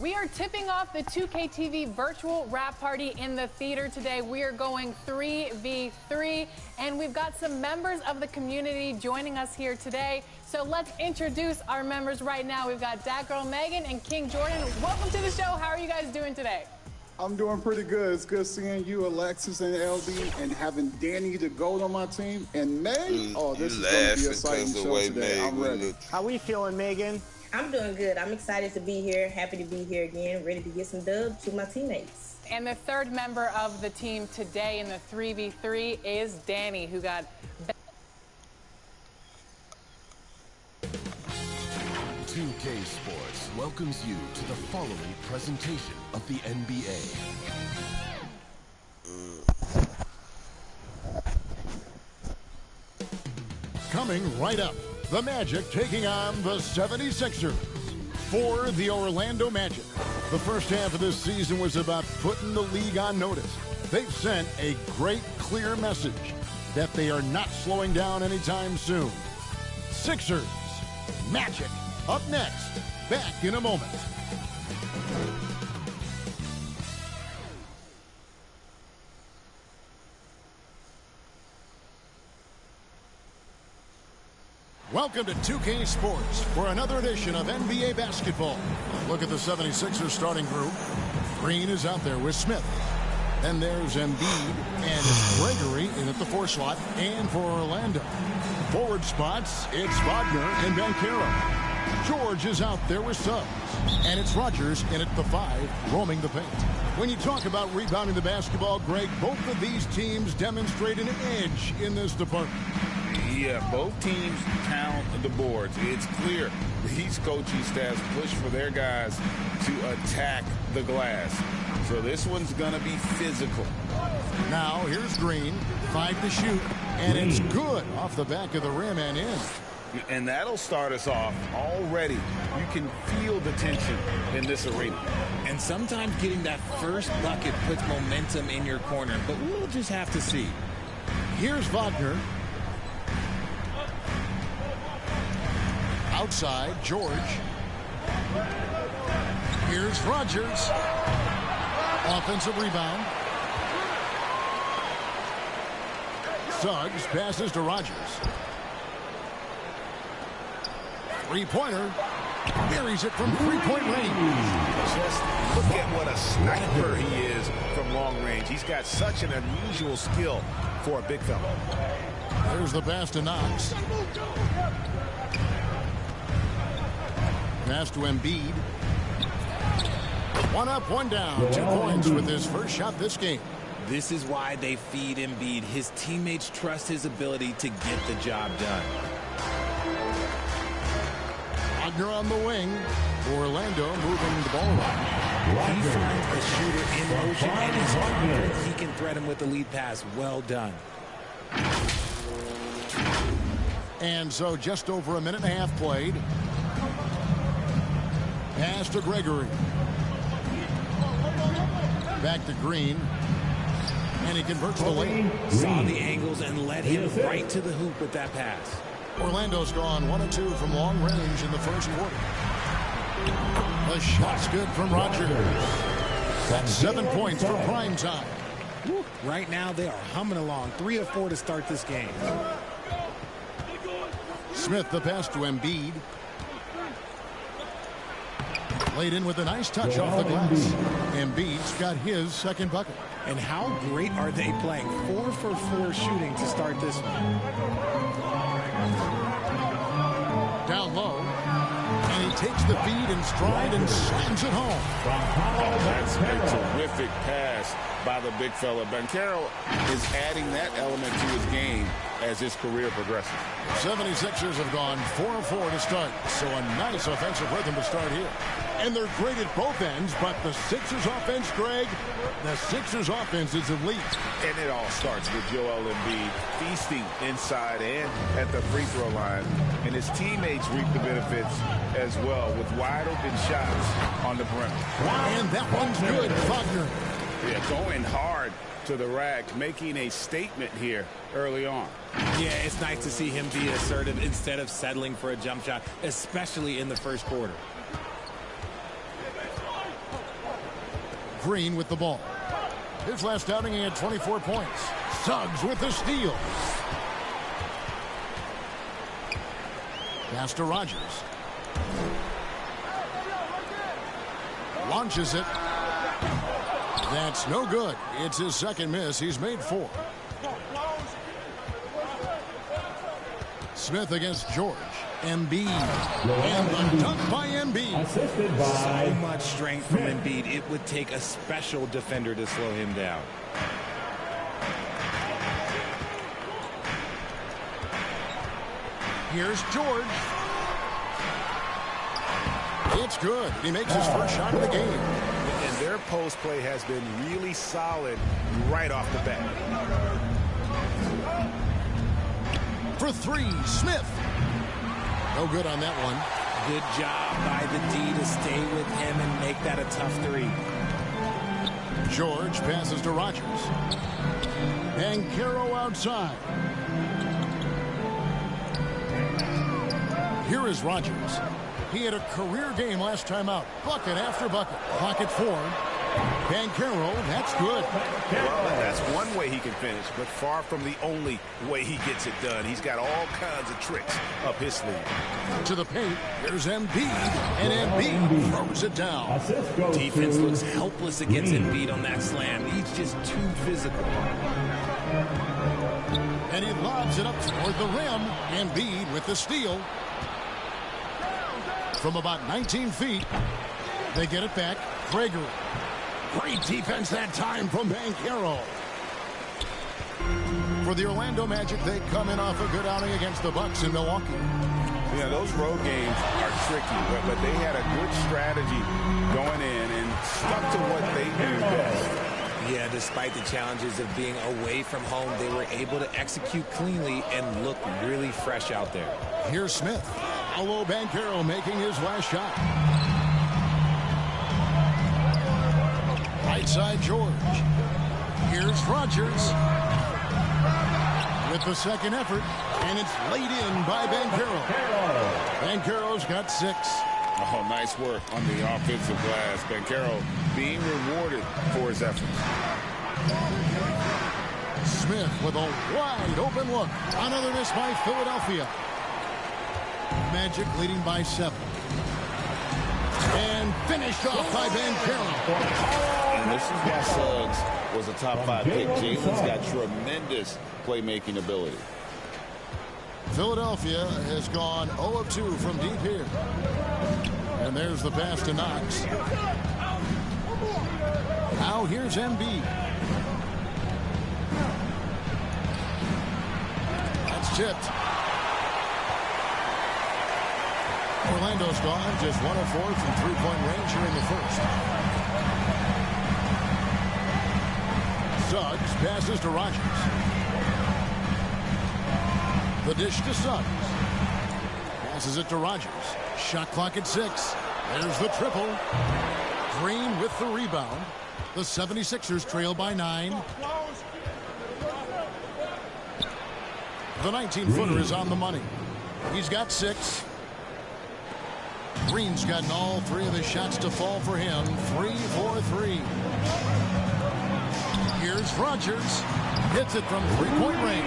We are tipping off the 2K TV virtual wrap party in the theater today. We are going 3v3, and we've got some members of the community joining us here today. So let's introduce our members right now. We've got Dat Girl Megan and King Jordan. Welcome to the show. How are you guys doing today? I'm doing pretty good. It's good seeing you, Alexis and LB, and having Danny the GOAT on my team. And Meg, oh, this is going to be an exciting show today. I'm ready. How we feeling, Megan? I'm doing good. I'm excited to be here. Happy to be here again. Ready to get some dubs to my teammates. And the third member of the team today in the 3v3 is Danny, who got... 2K Sports welcomes you to the following presentation of the NBA. Coming right up, the Magic taking on the 76ers. For the Orlando Magic, the first half of this season was about putting the league on notice. They've sent a great, clear message that they are not slowing down anytime soon. Sixers, Magic. Up next, back in a moment. Welcome to 2K Sports for another edition of NBA basketball. Look at the 76ers starting group. Green is out there with Smith. Then there's Embiid, and it's Gregory in at the 4 slot, and for Orlando. Forward spots, it's Wagner and Banchero. George is out there with Suggs, and it's Rodgers in at the 5, roaming the paint. When you talk about rebounding the basketball, Greg, both of these teams demonstrate an edge in this department. Yeah, both teams pound the boards. It's clear these coaching staffs push for their guys to attack the glass. So this one's going to be physical. Now, here's Green, 5 to shoot, and it's good off the back of the rim and in. And that'll start us off already. You can feel the tension in this arena. And sometimes getting that first bucket puts momentum in your corner, but we'll just have to see. Here's Wagner. Outside, George. Here's Rodgers. Offensive rebound. Suggs passes to Rodgers. Three-pointer. Buries it from three-point range. Just look at what a sniper he is from long range. He's got such an unusual skill for a big fella. There's the pass to Knox. Pass to Embiid. One up, one down. 2 points with his first shot this game. This is why they feed Embiid. His teammates trust his ability to get the job done. Wagner on the wing. Orlando moving the ball around. He finds a shooter in motion and is confident he can threat him with the lead pass. Well done. And so just over a minute and a half played. Pass to Gregory. Back to Green. And he converts the lane. Saw the angles and led him right to the hoop with that pass. Orlando's gone 1 of 2 from long range in the first quarter. The shot's good from Rodgers. That's 7 points for prime time. Right now they are humming along. 3 of 4 to start this game. Smith the pass to Embiid. Laid in with a nice touch off the glass. Embiid's got his second bucket. And how great are they playing? 4 for 4 shooting to start this one. Down low. And he takes the feed in stride and slams it home. That's a terrific pass by the big fella. Banchero is adding that element to his game as his career progresses. 76ers have gone 4 of 4 to start. So a nice offensive rhythm to start here. And they're great at both ends, but the Sixers offense, Greg, the Sixers offense is elite. And it all starts with Joel Embiid feasting inside and at the free throw line. And his teammates reap the benefits as well with wide open shots on the perimeter. And that one's good, Wagner. Yeah, going hard to the rack, making a statement here early on. Yeah, it's nice to see him be assertive instead of settling for a jump shot, especially in the first quarter. Green with the ball. His last outing, he had 24 points. Suggs with the steal. Pass to Rogers. Launches it. That's no good. It's his second miss. He's made 4. Smith against George. Embiid. And the dunk by Embiid. So much strength from Embiid. It would take a special defender to slow him down. Here's George. It's good. He makes his first shot of the game. And their post play has been really solid right off the bat. For 3, Smith. No good on that one. Good job by the D to stay with him and make that a tough 3. George passes to Rogers. And Caro outside. Here is Rogers. He had a career game last time out. Bucket after bucket. Clock at 4. Bancaro, that's good. Well, that's one way he can finish, but far from the only way he gets it done. He's got all kinds of tricks up his sleeve. To the paint, there's Embiid, and Embiid throws it down. Defense looks helpless against Embiid on that slam. He's just too physical. And he lobs it up toward the rim. Embiid with the steal. From about 19 feet, they get it back. Gregory. Great defense that time from Bancaro. For the Orlando Magic, they come in off a good outing against the Bucks in Milwaukee. Yeah, those road games are tricky, but they had a good strategy going in and stuck to what they do best. Yeah, despite the challenges of being away from home, they were able to execute cleanly and look really fresh out there. Here's Smith. Paolo Bancaro making his last shot. Right side, George. Here's Rogers. With the second effort, and it's laid in by Bancaro. Bancaro's got 6. Oh, nice work on the offensive glass. Bancaro being rewarded for his efforts. Smith with a wide open look. Another miss by Philadelphia. Magic leading by 7. And finished off by Bancaro. And this is why Suggs was a top 5 pick. Jalen's got tremendous playmaking ability. Philadelphia has gone 0 of 2 from deep here. And there's the pass to Knox. Now here's Embiid. That's tipped. Orlando's gone just 1 of 4 from three-point range here in the first. Suggs passes to Rogers. The dish to Suggs. Passes it to Rogers. Shot clock at 6. There's the triple. Green with the rebound. The 76ers trail by 9. The 19-footer is on the money. He's got 6. Green's gotten all 3 of his shots to fall for him. 3-4-3. Here's Rogers. Hits it from three-point range.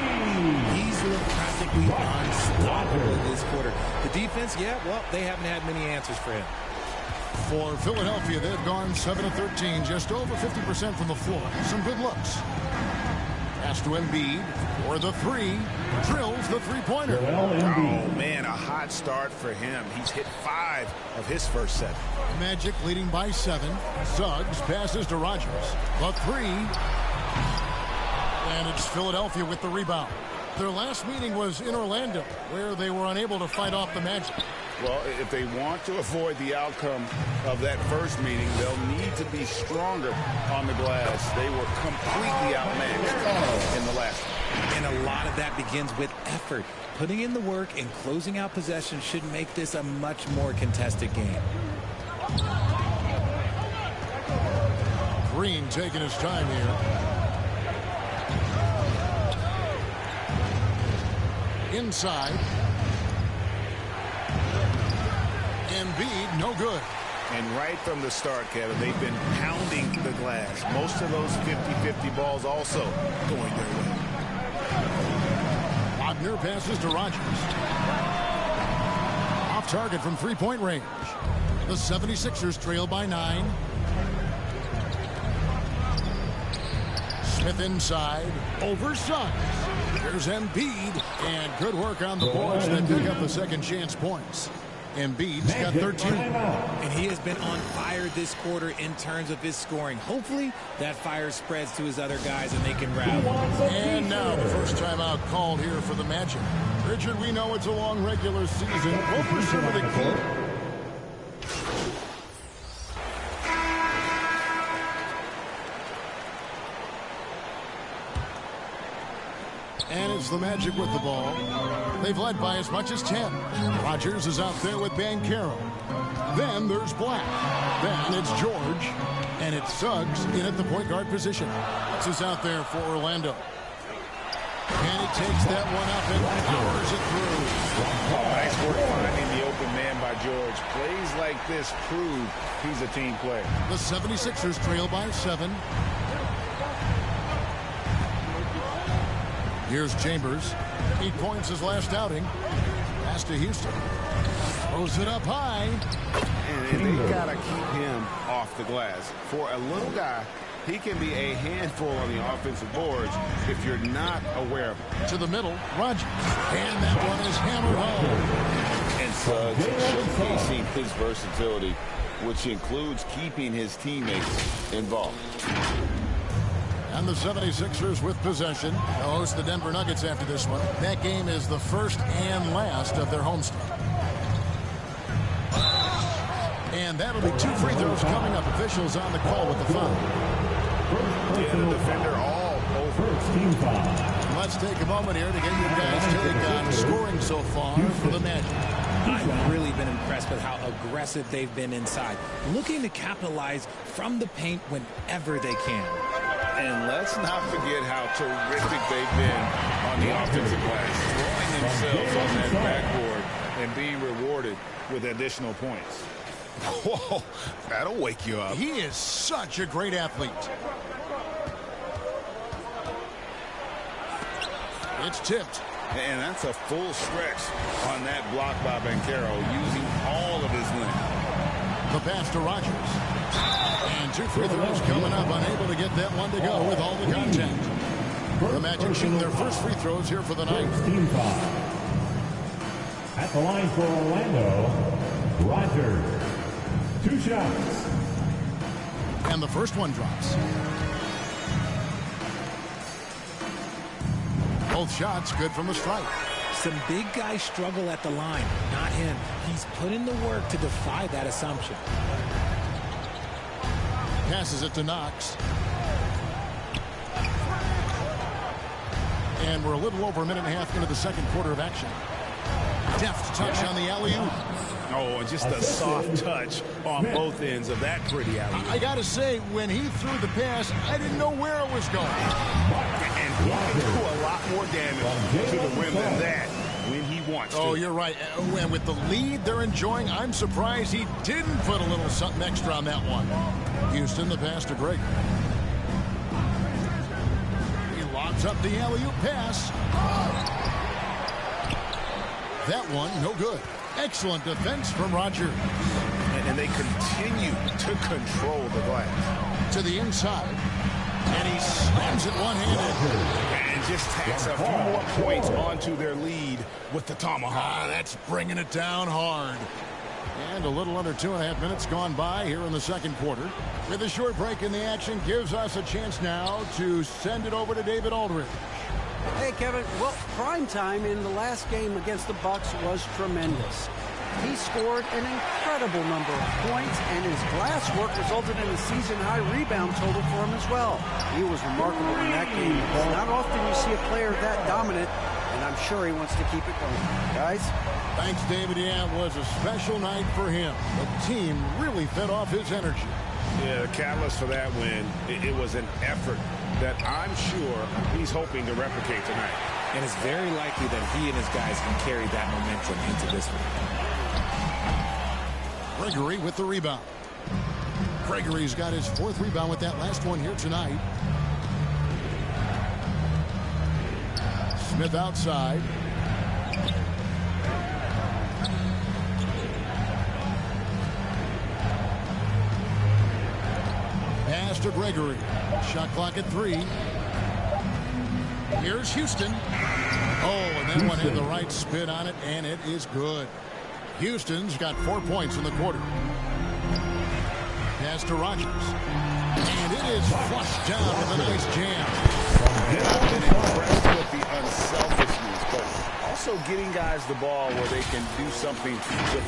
He's looked practically unstoppable this quarter. The defense, yeah, well, they haven't had many answers for him. For Philadelphia, they've gone 7 of 13, just over 50% from the floor. Some good looks. Pass to Embiid for the 3. Drills the three-pointer. Oh, man, a hot start for him. He's hit 5 of his first 7. Magic leading by 7. Suggs passes to Rogers. The 3. And it's Philadelphia with the rebound. Their last meeting was in Orlando, where they were unable to fight off the Magic. Well, if they want to avoid the outcome of that first meeting, they'll need to be stronger on the glass. They were completely outmatched in the last one. And a lot of that begins with effort. Putting in the work and closing out possession should make this a much more contested game. Green taking his time here. Inside. Embiid, no good. And right from the start, Kevin, they've been pounding the glass. Most of those 50-50 balls also going their way. Wagner passes to Rogers. Off target from three-point range. The 76ers trail by 9. Smith inside. Over Suggs. There's Embiid. And good work on the boards that pick up the second chance points. Embiid's got 13. And he has been on fire this quarter in terms of his scoring. Hopefully that fire spreads to his other guys and they can rally. And now the first timeout called here for the Magic. Richard, we know it's a long regular season. What were some of the key? And it's the Magic with the ball. They've led by as much as 10. Rogers is out there with Banchero. Then there's Black. Then it's George. And it's Suggs in at the point guard position. This is out there for Orlando. And he takes that one up and powers it through. Oh, nice work finding the open man by George. Plays like this prove he's a team player. The 76ers trail by 7. Here's Chambers. 8 points his last outing. Pass to Houston. Throws it up high. And they got to keep him off the glass. For a little guy, he can be a handful on the offensive boards if you're not aware of him. To the middle, Rogers. And that one is hammered home. And Suggs showcasing his versatility, which includes keeping his teammates involved. And the 76ers with possession. They'll host the Denver Nuggets after this one. That game is the first and last of their homestand. And that'll be 2 free throws coming up. Officials on the call with the foul. Yeah, the defender all over. Team foul. Let's take a moment here to get you guys' take on scoring so far for the Magic. I've really been impressed with how aggressive they've been inside, looking to capitalize from the paint whenever they can. And let's not forget how terrific they've been on the offensive glass, throwing themselves on that backboard and being rewarded with additional points. Whoa, that'll wake you up. He is such a great athlete. It's tipped. And that's a full stretch on that block by Banchero, using all of his length. The pass to Rogers. And 2 free throws coming up, unable to get that one to go with all the contact. The Magic shooting their first free throws here for the night. Team foul. At the line for Orlando, Rogers. 2 shots. And the first one drops. Both shots good from the stripe. Some big guys struggle at the line. Not him. He's put in the work to defy that assumption. Passes it to Knox. And we're a little over a minute and a half into the second quarter of action. Deft touch on the alley-oop. Oh, just a soft touch on both ends of that pretty alley-oop. I got to say, when he threw the pass, I didn't know where it was going. And he can do a lot more damage to the rim than that when he wants to. Oh, you're right. And with the lead they're enjoying, I'm surprised he didn't put a little something extra on that one. Houston, the pass to Greg. He lobs up the alley-oop pass. That one, no good. Excellent defense from Rogers. And they continue to control the glass. To the inside. And he slams it one-handed. And just tacks a few more points onto their lead with the tomahawk. That's bringing it down hard. And a little under 2.5 minutes gone by here in the second quarter. With a short break in the action, gives us a chance now to send it over to David Aldridge. Hey, Kevin. Well, prime time in the last game against the Bucks was tremendous. He scored an incredible number of points, and his glass work resulted in a season-high rebound total for him as well. He was remarkable in that game. It's not often you see a player that dominant, and I'm sure he wants to keep it going. Guys? Thanks, David. Yeah, it was a special night for him. The team really fed off his energy. Yeah, the catalyst for that win, it was an effort that I'm sure he's hoping to replicate tonight. And it's very likely that he and his guys can carry that momentum into this one. Gregory with the rebound. Gregory's got his 4th rebound with that last one here tonight. Smith outside. Pass to Gregory. Shot clock at 3. Here's Houston. Oh, and that one had the right spin on it, and it is good. Houston's got 4 points in the quarter. Pass to Rogers. And it is flushed down with a nice jam. And I've been impressed with the unselfishness, but also getting guys the ball where they can do something with it.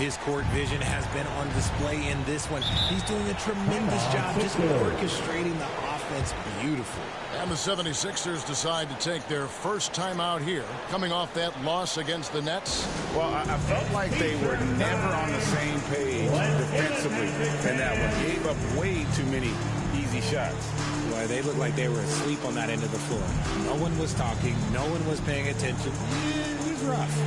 His court vision has been on display in this one. He's doing a tremendous job just orchestrating the offense beautifully. And the 76ers decide to take their first time out here, coming off that loss against the Nets. Well, I felt like they were never on the same page defensively in that one. Gave up way too many easy shots. Boy, they looked like they were asleep on that end of the floor. No one was talking. No one was paying attention. It was rough.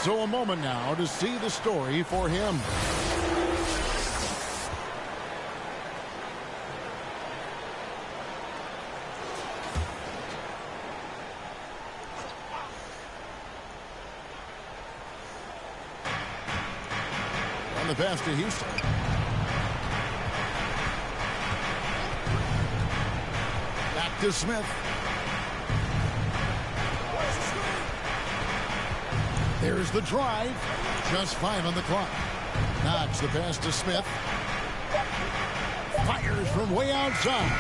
So a moment now to see the story for him. On the pass to Houston. Back to Smith. There's the drive. Just 5 on the clock. Knox the pass to Smith. Fires from way outside.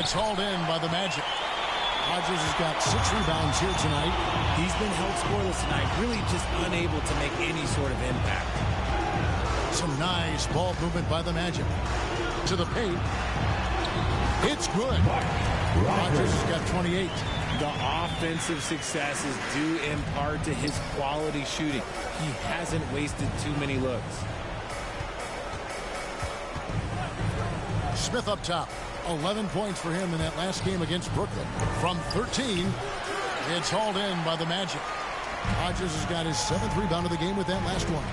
It's hauled in by the Magic. Rogers has got 6 rebounds here tonight. He's been held scoreless tonight, really just unable to make any sort of impact. Some nice ball movement by the Magic. To the paint. It's good. Rogers has got 28. The offensive success is due in part to his quality shooting. He hasn't wasted too many looks. Smith up top. 11 points for him in that last game against Brooklyn. From 13, it's hauled in by the Magic. Rogers has got his 7th rebound of the game with that last one.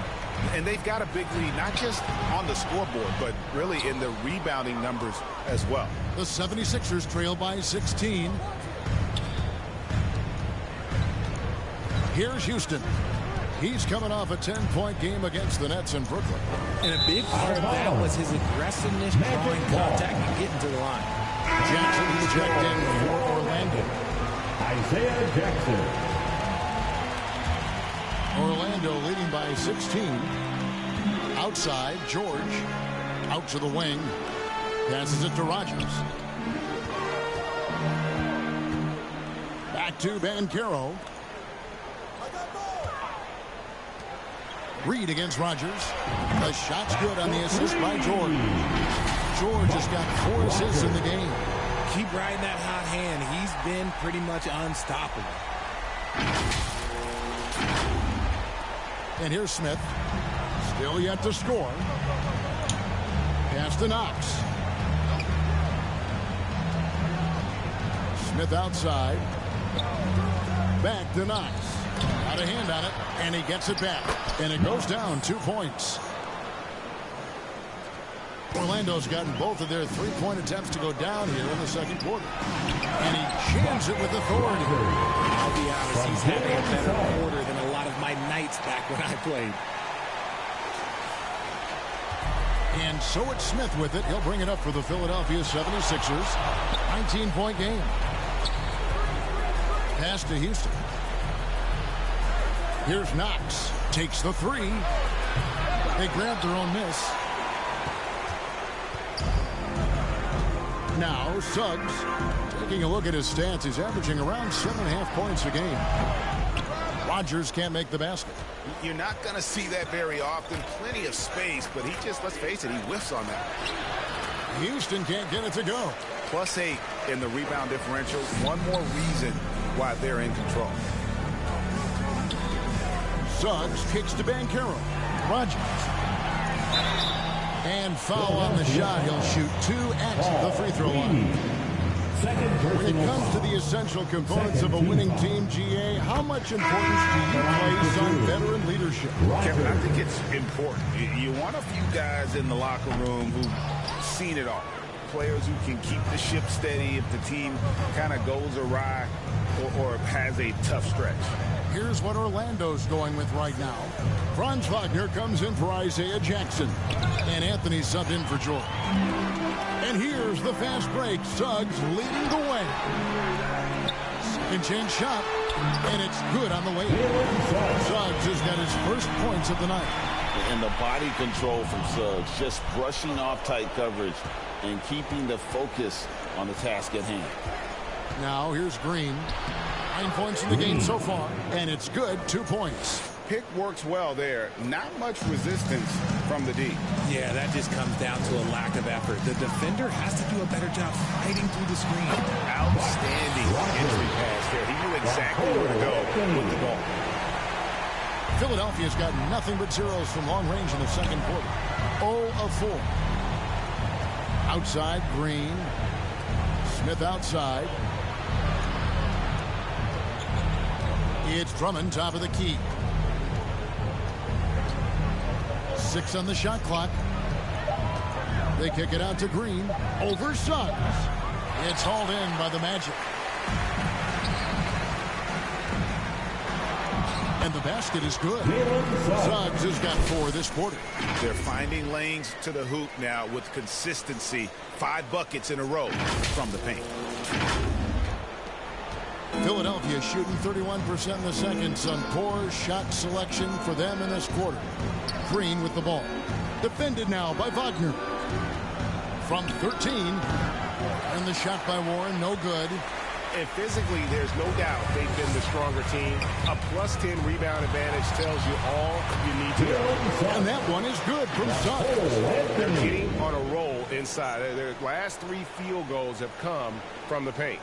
And they've got a big lead, not just on the scoreboard, but really in the rebounding numbers as well. The 76ers trail by 16. Here's Houston. He's coming off a 10-point game against the Nets in Brooklyn. And a big part of that was his aggressiveness, drawing contact and getting to the line. Jackson checked in for Orlando. Isaiah Jackson. Orlando leading by 16. Outside, George. Out to the wing. Passes it to Rogers. Back to Banchero. Reed against Rogers. The shot's good on the assist by George. George has got 4 assists in the game. Keep riding that hot hand. He's been pretty much unstoppable. And here's Smith. Still yet to score. Pass to Knox. Smith outside. Back to Knox. Got a hand on it, and he gets it back. And it goes down 2 points. Orlando's gotten both of their 3-point attempts to go down here in the second quarter. And he jams it with authority. I'll be honest, he's having a better quarter than a lot of my nights back when I played. And so it's Smith with it. He'll bring it up for the Philadelphia 76ers. 19-point game. Pass to Houston. Here's Knox. Takes the 3. They grab their own miss. Now Suggs. Taking a look at his stats. He's averaging around 7.5 points a game. Rogers can't make the basket. You're not going to see that very often. Plenty of space, but he just, let's face it, he whiffs on that. Houston can't get it to go. +8 in the rebound differential. One more reason why they're in control. Suggs kicks to Banchero. Rogers. And foul on the shot. He'll shoot 2 at the free throw line. When it comes to the essential components of a winning team, GA, how much importance do you place on veteran leadership? Kevin, I think it's important. You want a few guys in the locker room who've seen it all. Players who can keep the ship steady if the team kind of goes awry or has a tough stretch. Here's what Orlando's going with right now. Franz Wagner comes in for Isaiah Jackson. And Anthony subbed in for Jordan. And here's the fast break. Suggs leading the way. Second chance shot. And it's good on the way. Suggs has got his first points of the night. And the body control from Suggs, just brushing off tight coverage and keeping the focus on the task at hand. Now here's Green. 9 points in the game so far, and it's good. 2 points. Pick works well there. Not much resistance from the D. Yeah, that just comes down to a lack of effort. The defender has to do a better job fighting through the screen. Outstanding entry pass there. He knew exactly where to go with the ball. Philadelphia's got nothing but zeros from long range in the second quarter. 0 of 4. Outside, Green. Smith outside. It's Drummond, top of the key. 6 on the shot clock. They kick it out to Green. Over Suggs. It's hauled in by the Magic. And the basket is good. Suggs has got 4 this quarter. They're finding lanes to the hoop now with consistency. 5 buckets in a row from the paint. Philadelphia shooting 31% in the second. Some poor shot selection for them in this quarter. Green with the ball. Defended now by Wagner. From 13. And the shot by Warren, no good. And physically, there's no doubt they've been the stronger team. A +10 rebound advantage tells you all you need to know. And that one is good from Suggs. They're getting on a roll inside. Their last 3 field goals have come from the paint.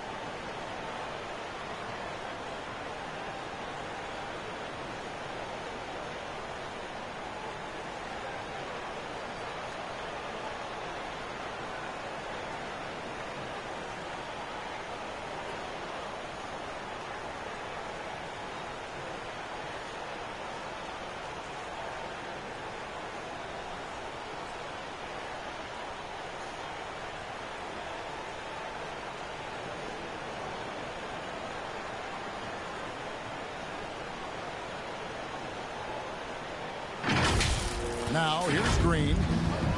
Now, here's Green.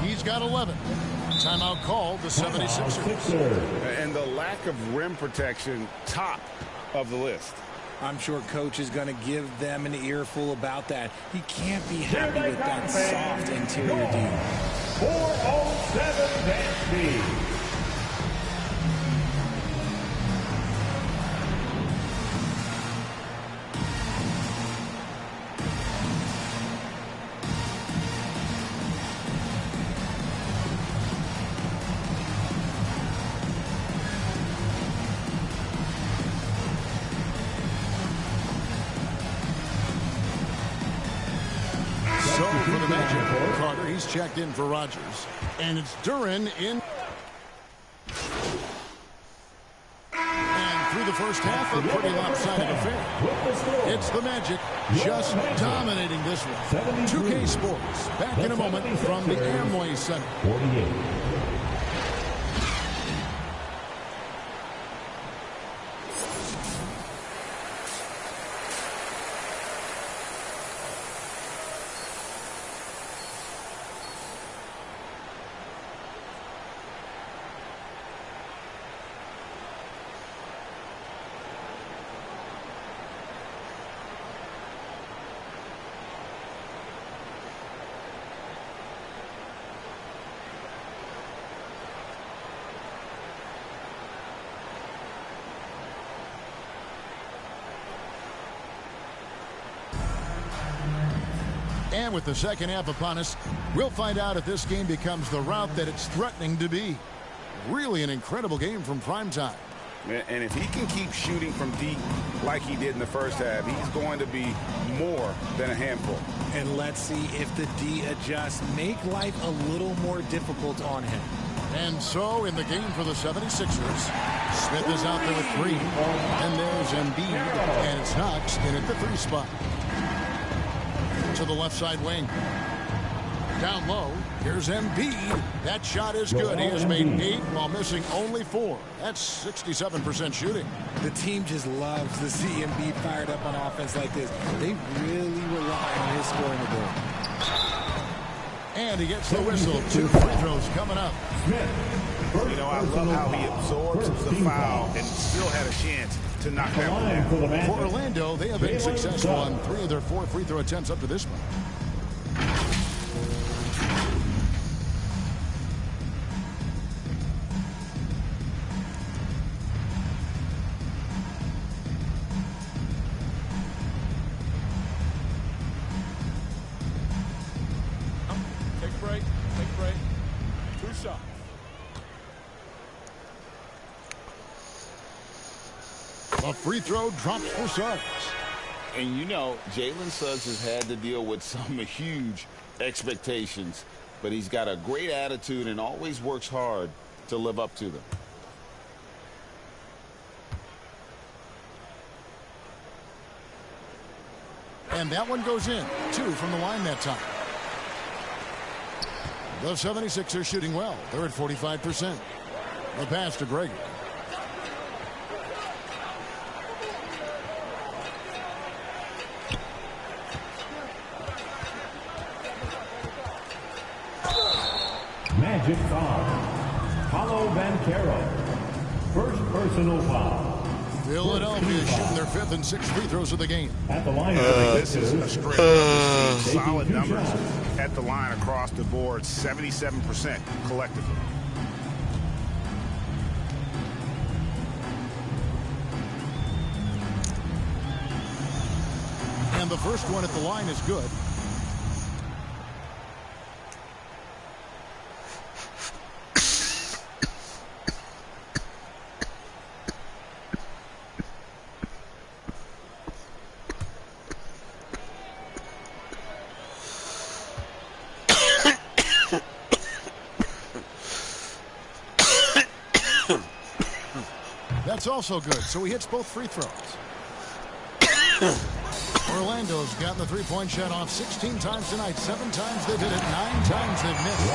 He's got 11. Timeout called the 76ers. And the lack of rim protection, top of the list. I'm sure coach is going to give them an earful about that. He can't be happy with that soft interior D. 407 dance speed. For the Magic, Carter, he's checked in for Rodgers. And it's Duran in. And through the first half, a pretty lopsided affair. It's the Magic just dominating this one. 2K Sports, back in a moment from the Amway Center. 48. And with the second half upon us, we'll find out if this game becomes the route that it's threatening to be. Really an incredible game from primetime. And if he can keep shooting from deep like he did in the first half, he's going to be more than a handful. And let's see if the D adjusts, make life a little more difficult on him. And so in the game for the 76ers, Smith is out there with 3. And there's Embiid, and it's Knox in at the 3 spot. To the left side wing. Down low, here's Embiid. That shot is good. He has made 8 while missing only 4. That's 67% shooting. The team just loves to see Embiid fired up on offense like this. They really rely on his scoring ability. And he gets the whistle. 2 free throws coming up. You know, I love how he absorbs the foul and still had a chance to knock that one down. For Orlando, they have been successful on 3 of their 4 free throw attempts up to this point. A free throw drops for Suggs. And you know, Jalen Suggs has had to deal with some huge expectations, but he's got a great attitude and always works hard to live up to them. And that one goes in. 2 from the line that time. The 76ers shooting well. They're at 45%. The pass to Gregory. Magic foul. Paulo Banchero. First personal foul. Philadelphia shooting their 5th and 6th free throws of the game. At the line. This is a straight solid numbers at the line across the board. 77% collectively. And the first one at the line is good. That's also good, so he hits both free throws. Orlando's gotten the three-point shot off 16 times tonight. 7 times they've hit it, 9 times they've missed.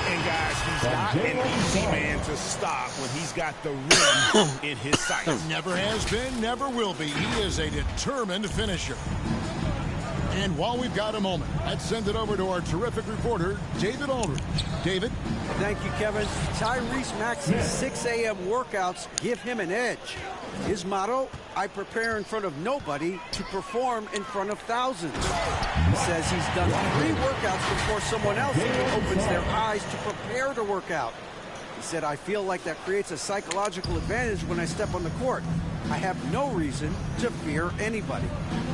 And guys, he's not an easy man to stop when he's got the rim in his sights. Never has been, never will be. He is a determined finisher. And while we've got a moment, let's send it over to our terrific reporter, David Aldridge. David? Thank you, Kevin. Tyrese Maxey's 6 a.m. workouts give him an edge. His motto, I prepare in front of nobody to perform in front of thousands. He says he's done 3 workouts before someone else opens their eyes to prepare to work out. He said, I feel like that creates a psychological advantage when I step on the court. I have no reason to fear anybody.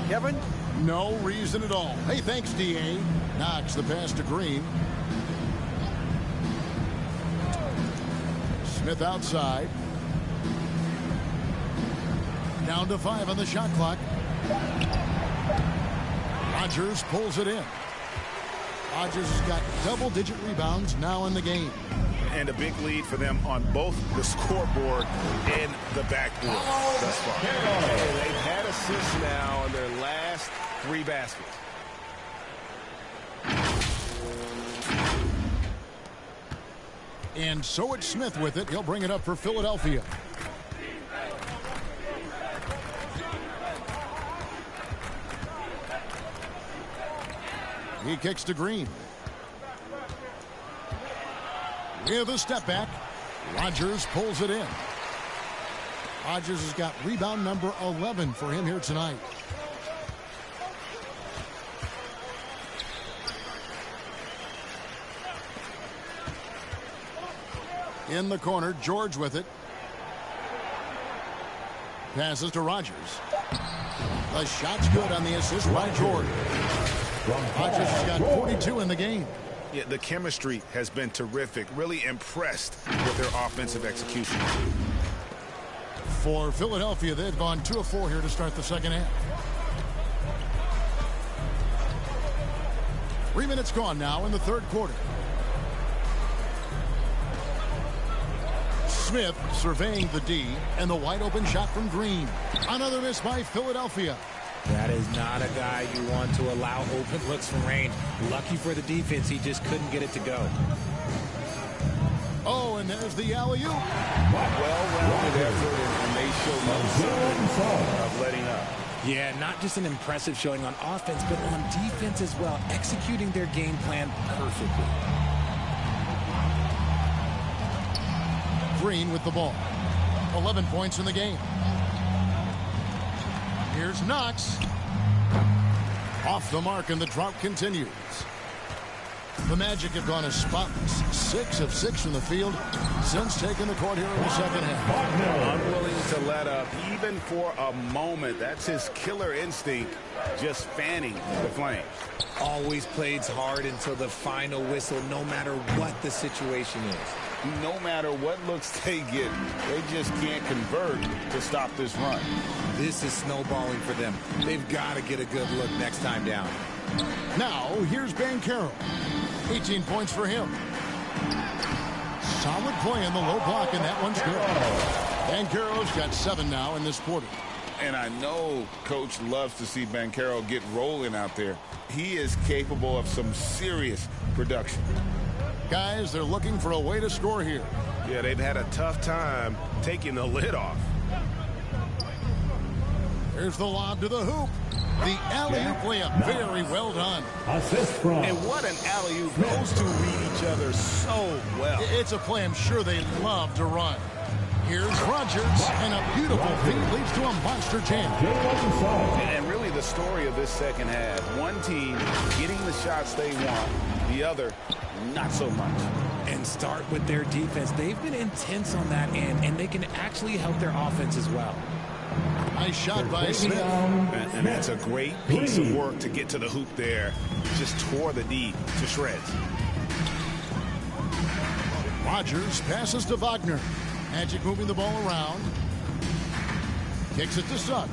Kevin? No reason at all. Hey, thanks, D.A. Knox the pass to Green. Smith outside. Down to 5 on the shot clock. Rodgers pulls it in. Rodgers has got double-digit rebounds now in the game. And a big lead for them on both the scoreboard and the backboard thus far. And they've had assists now on their last 3 baskets. And so it's Smith with it. He'll bring it up for Philadelphia. He kicks to Green. With a step back, Rodgers pulls it in. Rodgers has got rebound number 11 for him here tonight. In the corner, George with it. Passes to Rodgers. The shot's good on the assist by George. Rodgers has got 42 in the game. Yeah, the chemistry has been terrific. Really impressed with their offensive execution. For Philadelphia, they've gone 2 of 4 here to start the second half. 3 minutes gone now in the third quarter. Smith surveying the D, and the wide open shot from Green. Another miss by Philadelphia. That is not a guy you want to allow open looks from range. Lucky for the defense, he just couldn't get it to go. Oh, and there's the alley-oop. Well-rounded effort, and they show no sign of letting up. Yeah, not just an impressive showing on offense, but on defense as well, executing their game plan perfectly. Green with the ball. 11 points in the game. Here's Knox. Off the mark, and the drought continues. The Magic have gone as spotless. 6 of 6 from the field since taking the court here in the second half. Unwilling to let up, even for a moment. That's his killer instinct, just fanning the flames. Always plays hard until the final whistle, no matter what the situation is. No matter what looks they get, they just can't convert to stop this run. This is snowballing for them. They've got to get a good look next time down. Now, here's Banchero. 18 points for him. Solid play in the low block, and that one's good. Banchero's got 7 now in this quarter. And I know Coach loves to see Banchero get rolling out there. He is capable of some serious production. Guys, they're looking for a way to score here. Yeah, they've had a tough time taking the lid off. Here's the lob to the hoop. The alley-oop layup. Very well done. Assist from. And what an alley-oop. Those two read each other so well. It's a play I'm sure they love to run. Here's Rogers, and a beautiful feed leads to a monster jam. And really the story of this second half. One team getting the shots they want, the other not so much. And start with their defense. They've been intense on that end, and they can actually help their offense as well. Nice shot by Smith. And that's a great piece of work to get to the hoop there. Just tore the D to shreds. Rogers passes to Wagner. Magic moving the ball around. Kicks it to Suggs.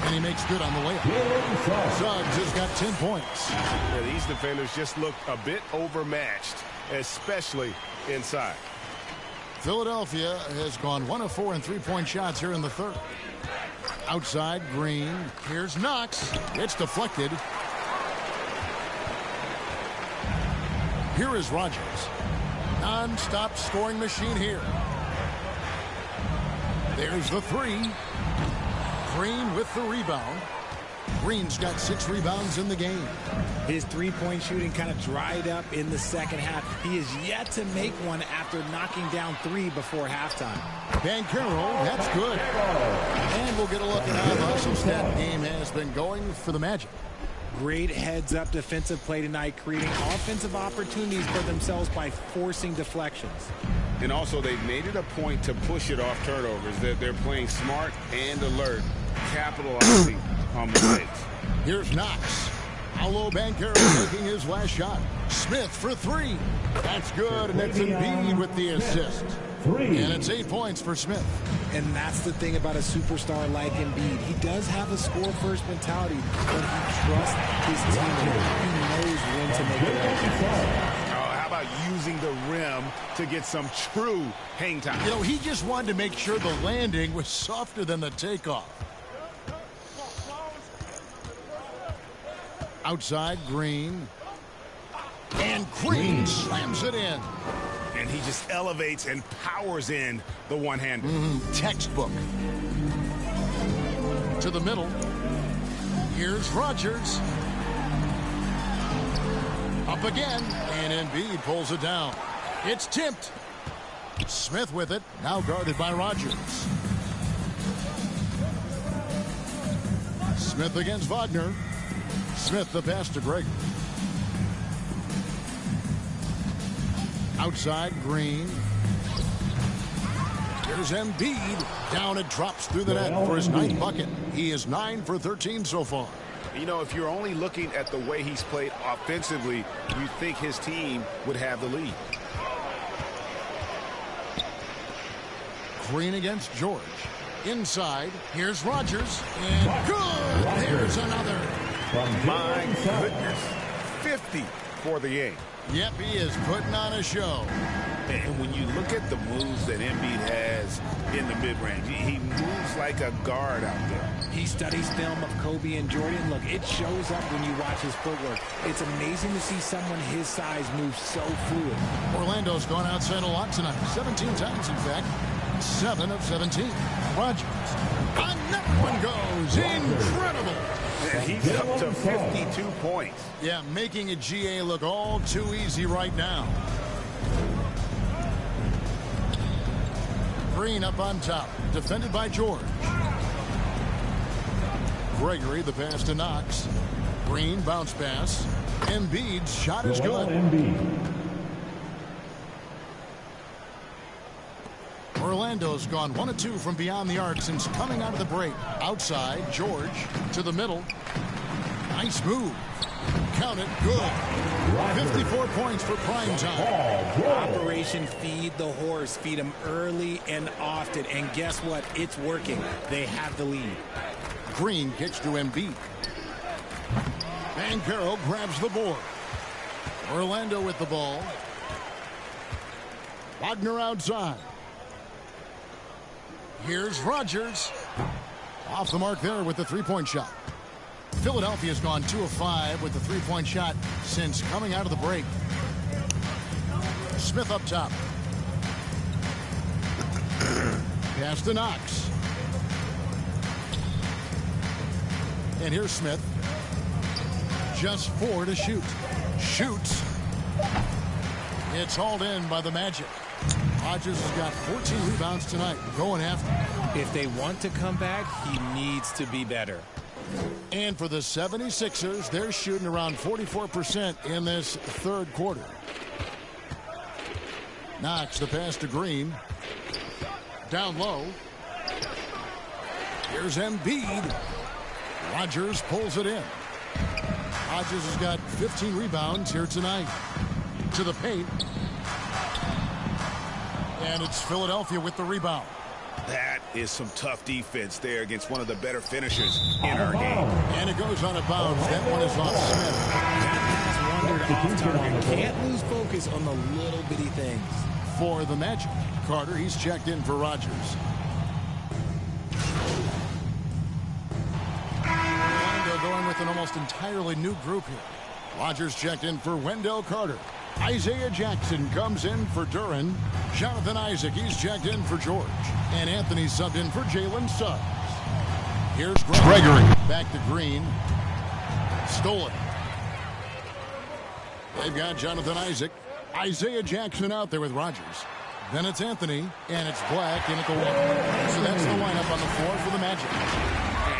And he makes good on the layup. Suggs has got 10 points. Yeah, these defenders just look a bit overmatched, especially inside. Philadelphia has gone 1 of 4 in three-point shots here in the third. Outside, Green. Here's Knox. It's deflected. Here is Rogers. Non-stop scoring machine here. There's the 3. Green with the rebound. Green's got 6 rebounds in the game. His three-point shooting kind of dried up in the second half. He is yet to make one after knocking down 3 before halftime. Banchero, that's good. And we'll get a look at how the hustle stat game has been going for the Magic. Great heads-up defensive play tonight, creating offensive opportunities for themselves by forcing deflections. And also, they've made it a point to push it off turnovers. They're playing smart and alert, capitalizing on mistakes. Here's Knox. Paolo Banchero taking his last shot. Smith for 3. That's good, and it's Embiid with the assist. 3. And it's 8 points for Smith. And that's the thing about a superstar like Embiid. He does have a score-first mentality, but he trusts his teammates. He knows when to make it happen. How about using the rim to get some true hang time? You know, he just wanted to make sure the landing was softer than the takeoff. Outside, Green. And Green slams it in. And he just elevates and powers in the one-hander. Textbook. To the middle. Here's Rogers. Up again. And Embiid pulls it down. It's tipped. Smith with it. Now guarded by Rogers. Smith against Wagner. Smith the pass to Greg. Outside, Green. Here's Embiid. Down it drops through the net for his 9th bucket. He is 9 for 13 so far. You know, if you're only looking at the way he's played offensively, you think his team would have the lead. Green against George. Inside, here's Rogers, and good! There's another. My goodness. 50 for the game. Yep, he is putting on a show. And when you look at the moves that Embiid has in the mid-range, he moves like a guard out there. He studies film of Kobe and Jordan. Look, it shows up when you watch his footwork. It's amazing to see someone his size move so fluid. Orlando's gone outside a lot tonight. 17 times, in fact. 7 of 17. Rogers. Another one goes. Incredible. And he's up to 52 points. Yeah, making a GA look all too easy right now. Green up on top. Defended by George. Gregory, the pass to Knox. Green, bounce pass. Embiid's shot is good. Orlando's gone 1 of 2 from beyond the arc since coming out of the break. Outside, George to the middle. Nice move. Count it. Good. 54 points for prime time. Operation Feed the Horse. Feed him early and often. And guess what? It's working. They have the lead. Green kicks to Embiid. Banchero grabs the board. Orlando with the ball. Wagner outside. Here's Rogers. Off the mark there with the three-point shot. Philadelphia's gone 2 of 5 with the three-point shot since coming out of the break. Smith up top. Pass to Knox. And here's Smith. Just 4 to shoot. Shoots. It's hauled in by the Magic. Rogers has got 14 rebounds tonight, going after. If they want to come back, he needs to be better. And for the 76ers, they're shooting around 44% in this third quarter. Knox the pass to Green. Down low. Here's Embiid. Rogers pulls it in. Rogers has got 15 rebounds here tonight. To the paint. And it's Philadelphia with the rebound. That is some tough defense there against one of the better finishers in our game. And it goes on a bounce. That one is off Smith. That pass wandered off target. Can't lose focus on the little bitty things. For the Magic, Carter, he's checked in for Rogers. Orlando going with an almost entirely new group here. Rogers checked in for Wendell Carter. Isaiah Jackson comes in for Duran. Jonathan Isaac, he's checked in for George. And Anthony subbed in for Jalen Suggs. Here's Gregory. Back to Green. Stolen. They've got Jonathan Isaac. Isaiah Jackson out there with Rogers. Then it's Anthony, and it's Black in at the wall. So that's the lineup on the floor for the Magic.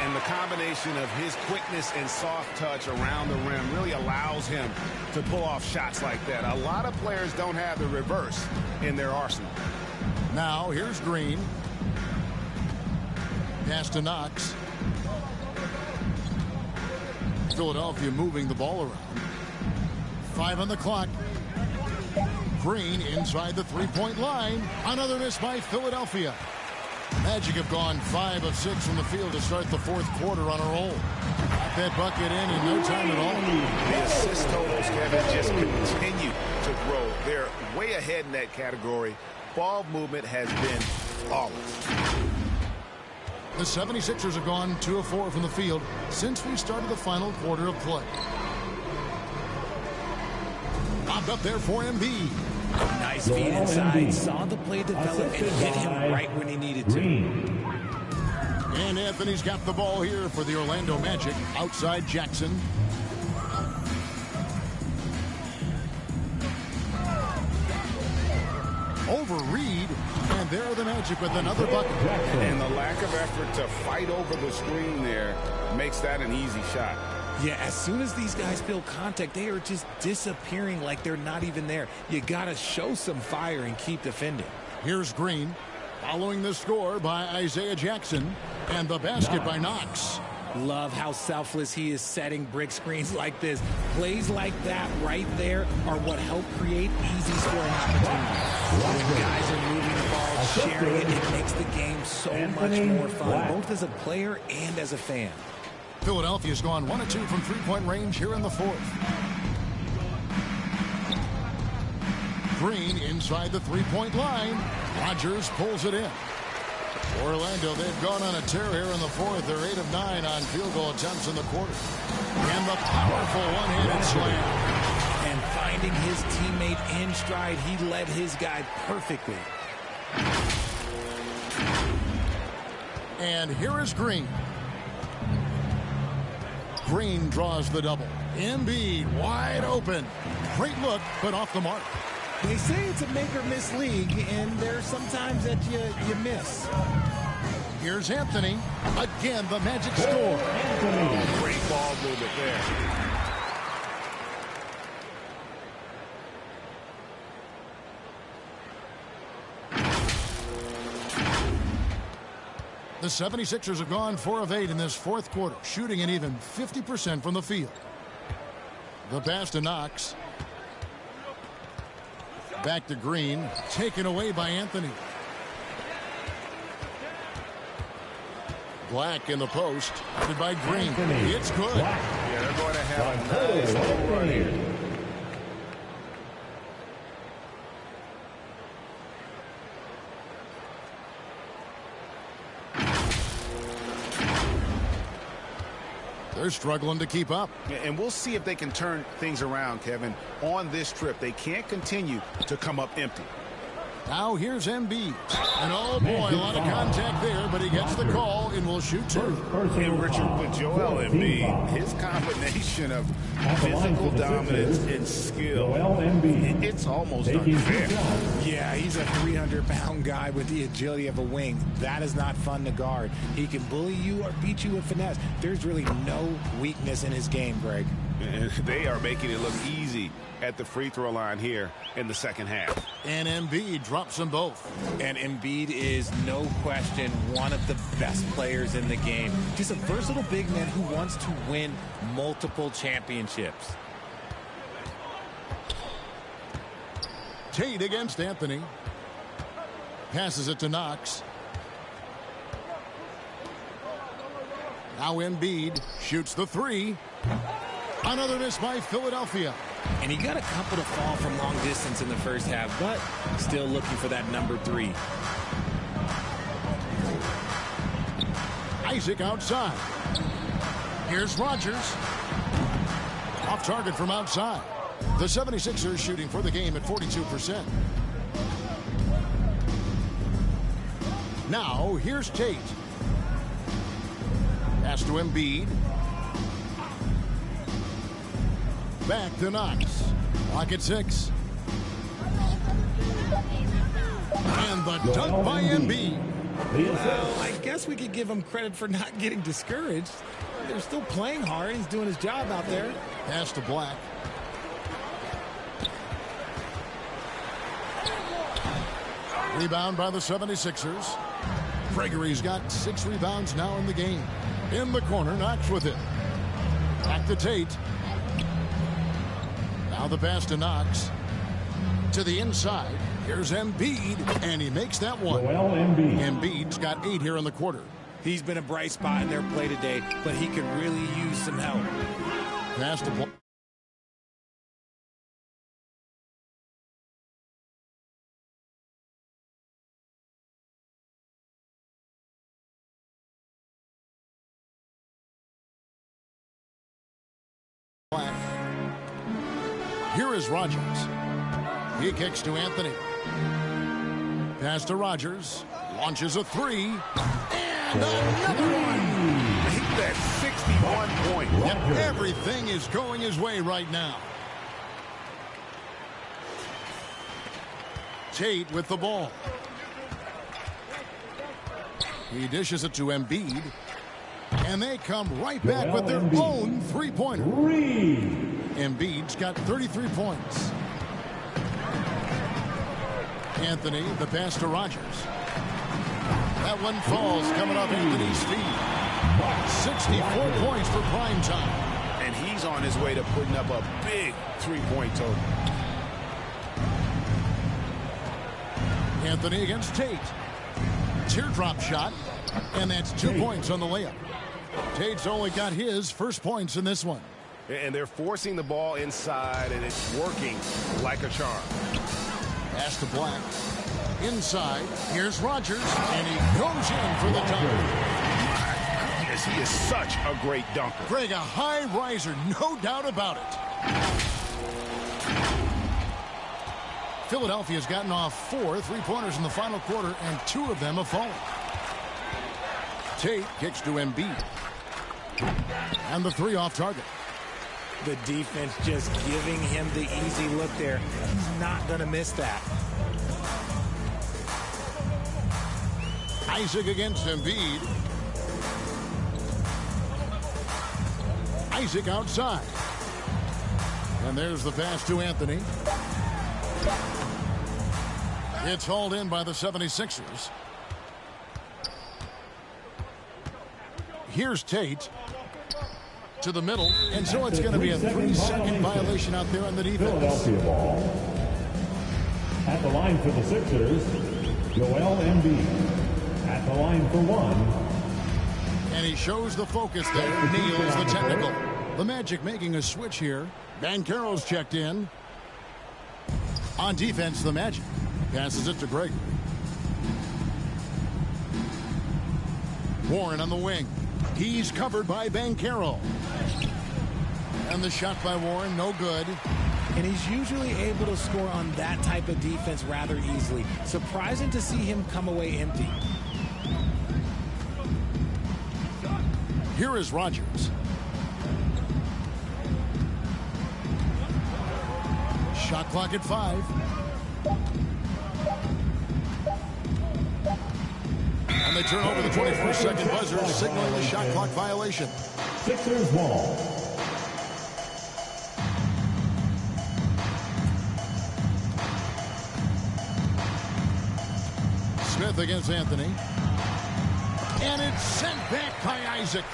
And the combination of his quickness and soft touch around the rim really allows him to pull off shots like that. A lot of players don't have the reverse in their arsenal. Now, here's Green. Pass to Knox. Philadelphia moving the ball around. 5 on the clock. Green inside the three-point line. Another miss by Philadelphia. Magic have gone 5 of 6 from the field to start the fourth quarter on a roll. Got that bucket in no time at all. The assist totals, Kevin, just continue to grow. They're way ahead in that category. Ball movement has been flawless. The 76ers have gone 2 of 4 from the field since we started the final quarter of play. Popped up there for Embiid. Nice feed inside. Saw the play develop and hit him right when he needed to. And Anthony's got the ball here for the Orlando Magic. Outside Jackson. Over Reed. And there are the Magic with another bucket. And the lack of effort to fight over the screen there makes that an easy shot. Yeah, as soon as these guys feel contact, they are just disappearing like they're not even there. You got to show some fire and keep defending. Here's Green. Following the score by Isaiah Jackson. And the basket by Knox. Love how selfless he is setting brick screens like this. Plays like that right there are what help create easy scoring opportunities. When guys are moving the ball, sharing it, it makes the game so much more fun, both as a player and as a fan. Philadelphia's gone 1 of 2 from three-point range here in the fourth. Green inside the three-point line. Rodgers pulls it in. Orlando, they've gone on a tear here in the fourth. They're 8 of 9 on field goal attempts in the quarter. And the powerful one-handed slam. And finding his teammate in stride, he led his guy perfectly. And here is Green. Green draws the double. Embiid wide open. Great look, but off the mark. They say it's a make-or-miss league, and there's sometimes that you miss. Here's Anthony. Again, the Magic score. Great ball movement there. The 76ers have gone 4 of 8 in this fourth quarter, shooting an even 50% from the field. The pass to Knox. Back to Green, taken away by Anthony. Black in the post, headed by Green. It's good. Yeah, they're going to have a nice little run here. They're struggling to keep up. And we'll see if they can turn things around, Kevin. On this trip, they can't continue to come up empty. Now here's Embiid. And oh boy, a lot of contact there, but he gets the call and will shoot 2. And Richard, with Joel Embiid, his combination of physical dominance and skill, it's almost unfair. Yeah, he's a 300-pound guy with the agility of a wing. That is not fun to guard. He can bully you or beat you with finesse. There's really no weakness in his game, Greg. And they are making it look easy at the free throw line here in the second half. And Embiid drops them both. And Embiid is, no question, one of the best players in the game. Just a versatile big man who wants to win multiple championships. Tate against Anthony. Passes it to Knox. Now Embiid shoots the 3. Another miss by Philadelphia. And he got a couple to fall from long distance in the first half, but still looking for that number 3. Isaac outside. Here's Rodgers. Off target from outside. The 76ers shooting for the game at 42%. Now here's Tate. Pass to Embiid. Back to Knox. Clock at 6. And the dunk by Embiid. Well, I guess we could give him credit for not getting discouraged. They're still playing hard. He's doing his job out there. Pass to Black. Rebound by the 76ers. Gregory's got 6 rebounds now in the game. In the corner, Knox with it. Back to Tate. Now the pass to Knox. To the inside. Here's Embiid, and he makes that one. Embiid's got 8 here in the quarter. He's been a bright spot in their play today, but he could really use some help. Pass to Black. Here is Rodgers. He kicks to Anthony. Pass to Rodgers. Launches a 3. And another one. Make that 61 point. Yep, everything is going his way right now. Tate with the ball. He dishes it to Embiid. And they come right back with their own three-pointer. Embiid's got 33 points. Anthony, the pass to Rodgers. That one falls coming off Anthony's feet. 64 points for prime time. And he's on his way to putting up a big three-point total. Anthony against Tate. Teardrop shot, and that's 2 points on the layup. Tate's only got his first points in this one. And they're forcing the ball inside, and it's working like a charm. Pass to Black. Inside, here's Rogers, and he goes in for the dunk. My goodness, he is such a great dunker. Greg, a high riser, no doubt about it. Philadelphia's gotten off 4 3-pointers in the final quarter, and 2 of them have fallen. Tate kicks to Embiid. And the 3 off target. The defense just giving him the easy look there. He's not going to miss that. Isaac against Embiid. Isaac outside. And there's the pass to Anthony. It's hauled in by the 76ers. Here's Tate to the middle, and so it's going to be a 3-second violation out there on the defense. Philadelphia ball. At the line for the Sixers, Joel Embiid. At the line for 1. And he shows the focus there, nails the technical. The Magic making a switch here. Banchero's checked in. On defense, the Magic passes it to Greg. Warren on the wing. He's covered by Banchero. And the shot by Warren, no good. And he's usually able to score on that type of defense rather easily. Surprising to see him come away empty. Here is Rogers. Shot clock at 5. And they turn over the 21st-second buzzer, signaling the shot clock violation. Sixers ball. Smith against Anthony. And it's sent back by Isaac.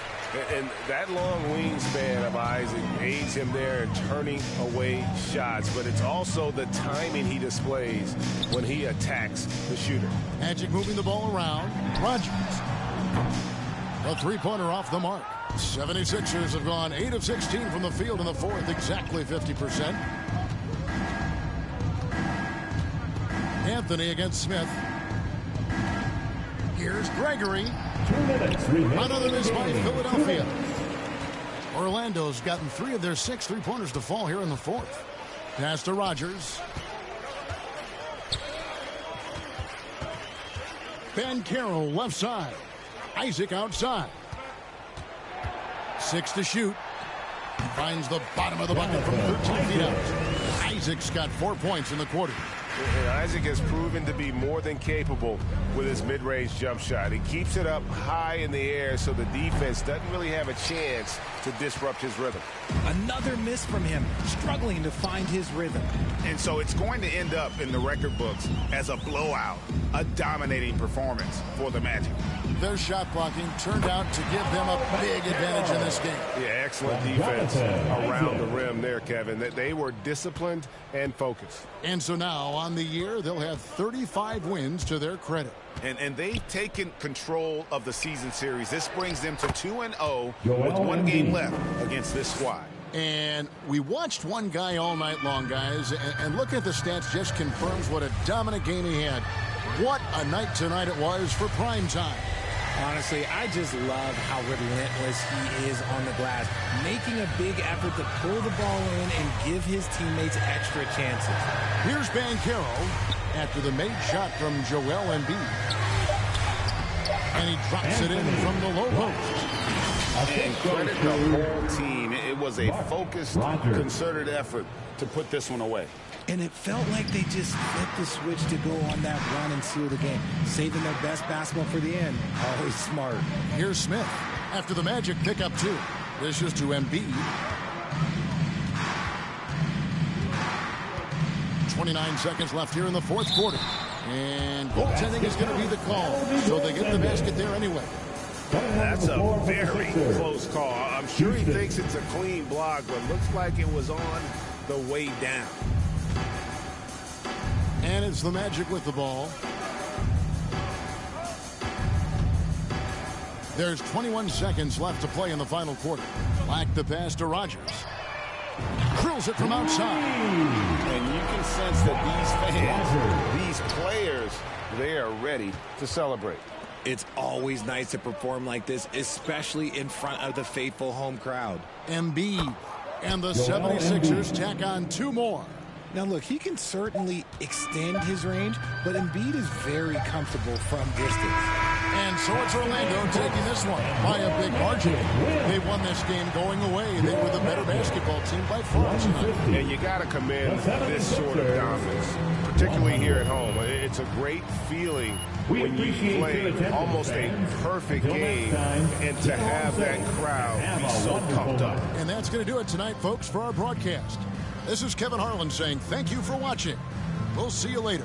And that long wingspan of Isaac aids him there in turning away shots, but it's also the timing he displays when he attacks the shooter. Magic moving the ball around. Rogers. A 3-pointer off the mark. 76ers have gone 8 of 16 from the field in the fourth, exactly 50%. Anthony against Smith. Here's Gregory. 2 minutes remaining. Another miss by Philadelphia. Orlando's gotten 3 of their 6 3-pointers to fall here in the fourth. Pass to Rogers. Banchero left side. Isaac outside. 6 to shoot. Finds the bottom of the bucket from 13 feet out. Isaac's got 4 points in the quarter. And Isaac has proven to be more than capable with his mid-range jump shot. He keeps it up high in the air so the defense doesn't really have a chance to disrupt his rhythm. Another miss from him, struggling to find his rhythm. And so it's going to end up in the record books as a blowout, a dominating performance for the Magic. Their shot blocking turned out to give them a big advantage in this game. Yeah, excellent defense around the rim there, Kevin. They were disciplined and focused. And so now on the year, they'll have 35 wins to their credit. And they've taken control of the season series. This brings them to 2-0 with 1 game left against this squad. And we watched one guy all night long, guys, and looking at the stats just confirms what a dominant game he had. What a night tonight it was for prime time. Honestly, I just love how relentless he is on the glass, making a big effort to pull the ball in and give his teammates extra chances. Here's Banchero after the made shot from Joel Embiid. And he drops it in from the low post. And credit the whole team. It was a focused, concerted effort to put this one away. And it felt like they just flipped the switch to go on that run and seal the game, saving their best basketball for the end. Always smart. Here's Smith after the Magic pick up 2. This is to Embiid. 29 seconds left here in the fourth quarter. And goaltending is going to be the call, so they get the basket there anyway. That's a very close call. I'm sure he thinks it's a clean block, but looks like it was on the way down. And it's the Magic with the ball. There's 21 seconds left to play in the final quarter. Black the pass to Rogers. Drills it from outside. And you can sense that these fans, these players, they are ready to celebrate. It's always nice to perform like this, especially in front of the faithful home crowd. Embiid and the 76ers tack on 2 more. Now, look, he can certainly extend his range, but Embiid is very comfortable from distance. And so it's Orlando taking this one by a big margin. They won this game going away. They were the better basketball team by far tonight. And you got to commend this sort of dominance, particularly here at home. It's a great feeling when you play almost a perfect game and to have that crowd be so pumped up. And that's going to do it tonight, folks, for our broadcast. This is Kevin Harlan saying thank you for watching. We'll see you later.